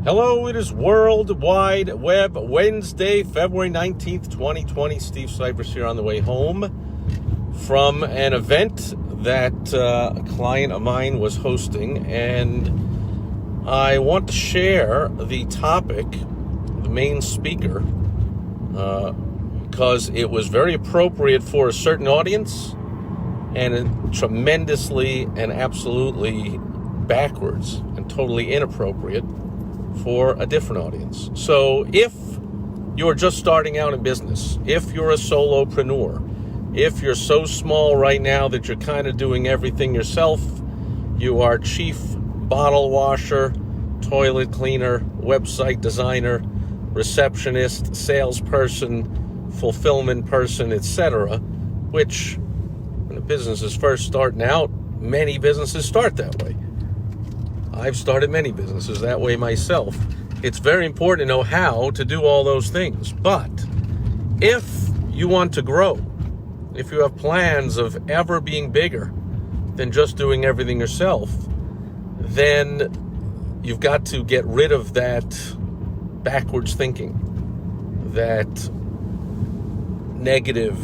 Hello, it is World Wide Web Wednesday, February 19th, 2020. Steve Sipress here on the way home from an event that a client of mine was hosting, and I want to share the topic, the main speaker, because it was very appropriate for a certain audience and tremendously and absolutely backwards and totally inappropriate for a different audience. So if you're just starting out in business, if you're a solopreneur, if you're so small right now that you're kind of doing everything yourself, you are chief bottle washer, toilet cleaner, website designer, receptionist, salesperson, fulfillment person, etc., which when a business is first starting out, many businesses start that way. I've started many businesses that way myself. It's very important to know how to do all those things. But if you want to grow, if you have plans of ever being bigger than just doing everything yourself, then you've got to get rid of that backwards thinking, that negative,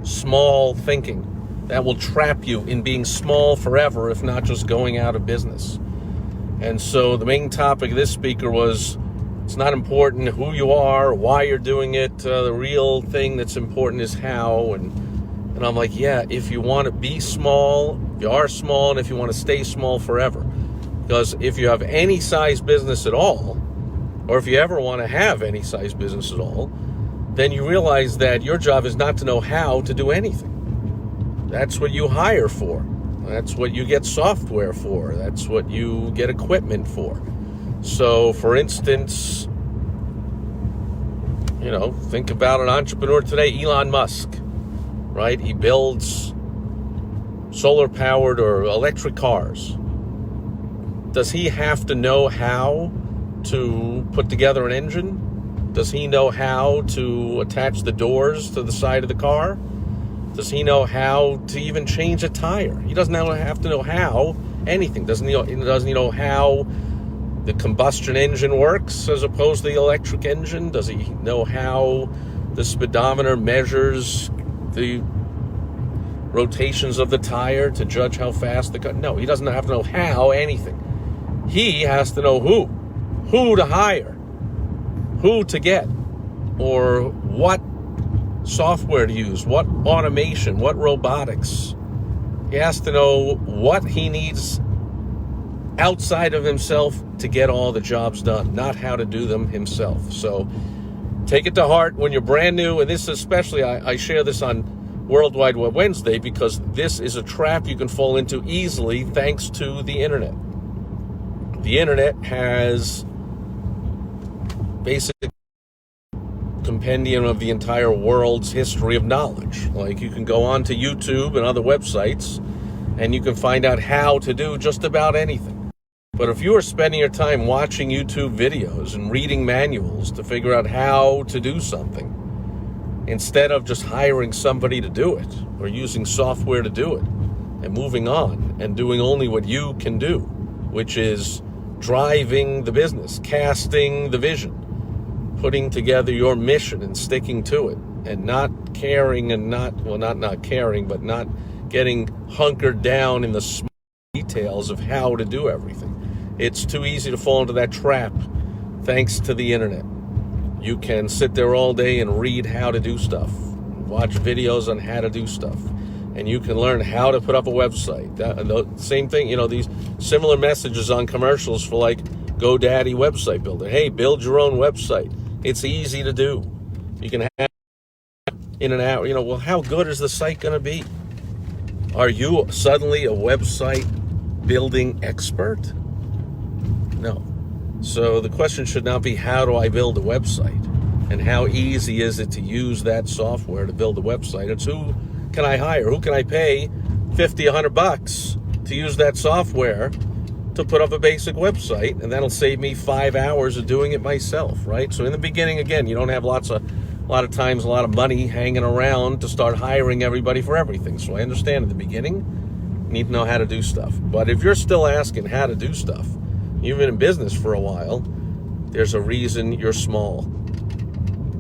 small thinking that will trap you in being small forever, if not just going out of business. And so the main topic of this speaker was, it's not important who you are, why you're doing it. The real thing that's important is how. And I'm like, yeah, if you want to be small, you are small, and if you want to stay small forever. Because if you have any size business at all, or if you ever want to have any size business at all, then you realize that your job is not to know how to do anything. That's what you hire for. That's what you get software for. That's what you get equipment for. So, for instance, think about an entrepreneur today, Elon Musk, right? He builds solar-powered or electric cars. Does he have to know how to put together an engine? Does he know how to attach the doors to the side of the car? Does he know how to even change a tire? He doesn't have to know how anything. Doesn't he know how the combustion engine works as opposed to the electric engine? Does he know how the speedometer measures the rotations of the tire to judge how fast the car? No, he doesn't have to know how anything. He has to know who to hire, who to get, or what software to use, what automation, what robotics. He has to know what he needs outside of himself to get all the jobs done, not how to do them himself. So take it to heart when you're brand new, and this especially, I share this on World Wide Web Wednesday because this is a trap you can fall into easily thanks to the internet. The internet has basically compendium of the entire world's history of knowledge. Like, you can go on to YouTube and other websites and you can find out how to do just about anything. But if you are spending your time watching YouTube videos and reading manuals to figure out how to do something, instead of just hiring somebody to do it or using software to do it and moving on and doing only what you can do, which is driving the business, casting the vision, putting together your mission and sticking to it, and not caring and not caring, but not getting hunkered down in the small details of how to do everything. It's too easy to fall into that trap thanks to the internet. You can sit there all day and read how to do stuff, watch videos on how to do stuff, and you can learn how to put up a website. The same thing, these similar messages on commercials for like GoDaddy website builder. Hey, build your own website. It's easy to do. You can have in an hour. Well, how good is the site going to be? Are you suddenly a website building expert? No. So the question should not be, how do I build a website? And how easy is it to use that software to build a website? It's who can I hire? Who can I pay $50, $100 to use that software to put up a basic website, and that'll save me 5 hours of doing it myself, right? So in the beginning, again, you don't have a lot of times, a lot of money hanging around to start hiring everybody for everything. So I understand in the beginning, you need to know how to do stuff. But if you're still asking how to do stuff, you've been in business for a while, there's a reason you're small.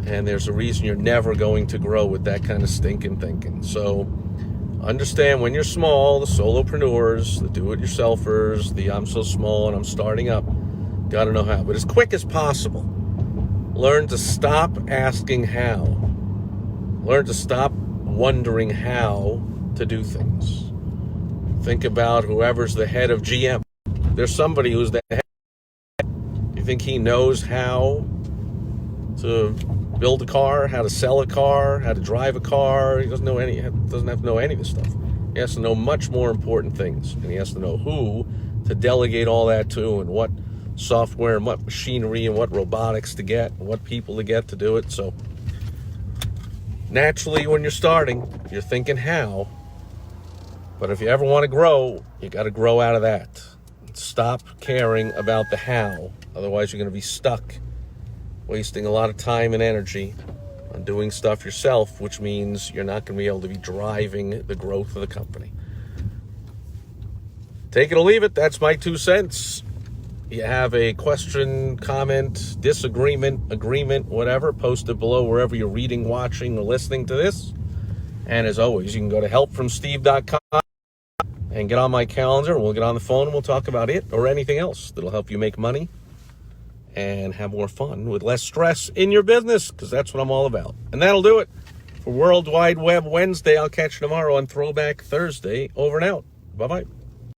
And there's a reason you're never going to grow with that kind of stinking thinking. So understand when you're small, the solopreneurs, the do-it-yourselfers, the I'm so small and I'm starting up, got to know how. But as quick as possible, learn to stop asking how. Learn to stop wondering how to do things. Think about whoever's the head of GM. There's somebody who's the head. You think he knows how to build a car, how to sell a car, how to drive a car? He doesn't have to know any of this stuff. He has to know much more important things, and he has to know who to delegate all that to, and what software and what machinery and what robotics to get and what people to get to do it. So naturally, when you're starting, you're thinking how. But if you ever want to grow, you got to grow out of that. Stop caring about the how. Otherwise, you're going to be stuck wasting a lot of time and energy on doing stuff yourself, which means you're not going to be able to be driving the growth of the company. Take it or leave it. That's my 2 cents. You have a question, comment, disagreement, agreement, whatever, post it below wherever you're reading, watching, or listening to this. And as always, you can go to helpfromsteve.com and get on my calendar. We'll get on the phone and we'll talk about it or anything else that'll help you make money and have more fun with less stress in your business, because that's what I'm all about. And that'll do it for World Wide Web Wednesday. I'll catch you tomorrow on Throwback Thursday. Over and out. Bye-bye.